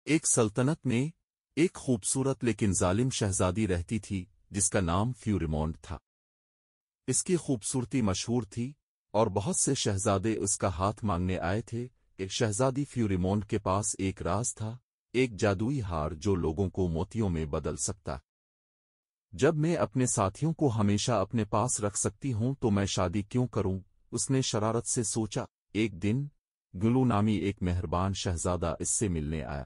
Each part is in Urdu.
ایک سلطنت میں ایک خوبصورت لیکن ظالم شہزادی رہتی تھی جس کا نام فیوریمونڈ تھا۔ اس کی خوبصورتی مشہور تھی اور بہت سے شہزادے اس کا ہاتھ مانگنے آئے تھے کہ شہزادی فیوریمونڈ کے پاس ایک راز تھا، ایک جادوئی ہار جو لوگوں کو موتیوں میں بدل سکتا۔ جب میں اپنے ساتھیوں کو ہمیشہ اپنے پاس رکھ سکتی ہوں تو میں شادی کیوں کروں؟ اس نے شرارت سے سوچا۔ ایک دن گلو نامی ایک مہربان شہزادہ اس سے ملنے آیا۔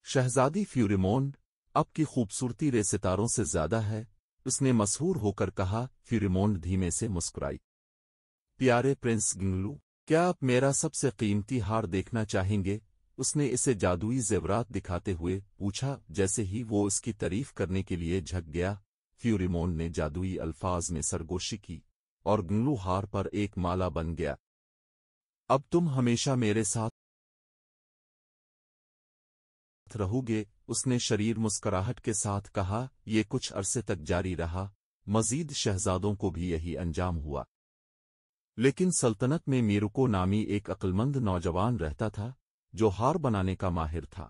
شہزادی فیوریمونڈ، اب کی خوبصورتی رے ستاروں سے زیادہ ہے، اس نے مسحور ہو کر کہا۔ فیوریمونڈ دھیمے سے مسکرائی۔ پیارے پرنس گنگلو، کیا آپ میرا سب سے قیمتی ہار دیکھنا چاہیں گے؟ اس نے اسے جادوئی زیورات دکھاتے ہوئے پوچھا۔ جیسے ہی وہ اس کی تعریف کرنے کے لیے جھک گیا، فیوریمونڈ نے جادوئی الفاظ میں سرگوشی کی اور گنگلو ہار پر ایک مالا بن گیا۔ اب تم ہمیشہ میرے ساتھ رہو گے، اس نے شریر مسکراہٹ کے ساتھ کہا۔ یہ کچھ عرصے تک جاری رہا، مزید شہزادوں کو بھی یہی انجام ہوا۔ لیکن سلطنت میں میروکو نامی ایک عقلمند نوجوان رہتا تھا جو ہار بنانے کا ماہر تھا۔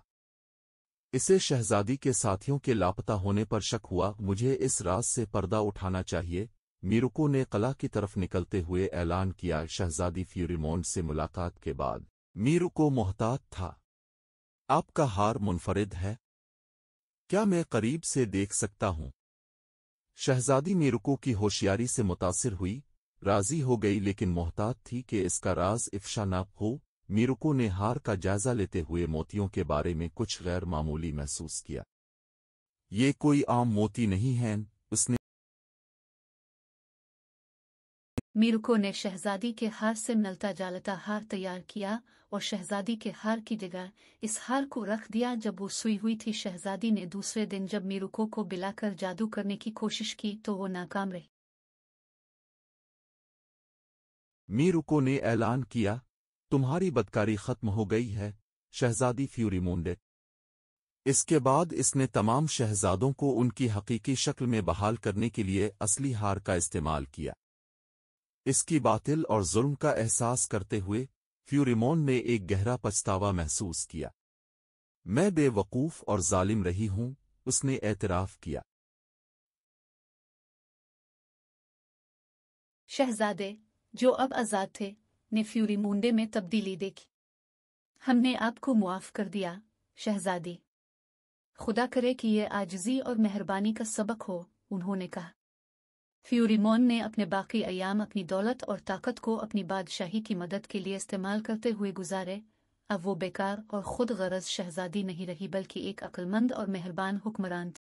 اسے شہزادی کے ساتھیوں کے لاپتہ ہونے پر شک ہوا۔ مجھے اس راز سے پردہ اٹھانا چاہیے، میروکو نے قلعہ کی طرف نکلتے ہوئے اعلان کیا۔ شہزادی فیوریمونڈ سے ملاقات کے بعد میروکو محتاط تھا۔ آپ کا ہار منفرد ہے، کیا میں قریب سے دیکھ سکتا ہوں؟ شہزادی میروکو کی ہوشیاری سے متاثر ہوئی، راضی ہو گئی لیکن محتاط تھی کہ اس کا راز افشا نہ ہو۔ میروکو نے ہار کا جائزہ لیتے ہوئے موتیوں کے بارے میں کچھ غیر معمولی محسوس کیا۔ یہ کوئی عام موتی نہیں ہے، اس نے میروکو نے شہزادی کے ہار سے ملتا جالتا ہار تیار کیا اور شہزادی کے ہار کی جگہ اس ہار کو رکھ دیا جب وہ سوئی ہوئی تھی۔ شہزادی نے دوسرے دن جب میروکو کو بلا کر جادو کرنے کی کوشش کی تو وہ ناکام رہی۔ میروکو نے اعلان کیا، تمہاری بدکاری ختم ہو گئی ہے شہزادی فیوریمونڈ۔ اس کے بعد اس نے تمام شہزادوں کو ان کی حقیقی شکل میں بحال کرنے کے لیے اصلی ہار کا استعمال کیا۔ اس کی باطل اور ظلم کا احساس کرتے ہوئے فیوریمونڈ نے ایک گہرا پچھتاوا محسوس کیا۔ میں بے وقوف اور ظالم رہی ہوں، اس نے اعتراف کیا۔ شہزادے، جو اب آزاد تھے، نے فیوریمونڈے میں تبدیلی دیکھی۔ ہم نے آپ کو معاف کر دیا شہزادی، خدا کرے کہ یہ عاجزی اور مہربانی کا سبق ہو، انہوں نے کہا۔ فیوریمونڈ نے اپنے باقی ایام اپنی دولت اور طاقت کو اپنی بادشاہی کی مدد کے لیے استعمال کرتے ہوئے گزارے۔ اب وہ بیکار اور خود غرض شہزادی نہیں رہی بلکہ ایک عقلمند اور مہربان حکمران تھی۔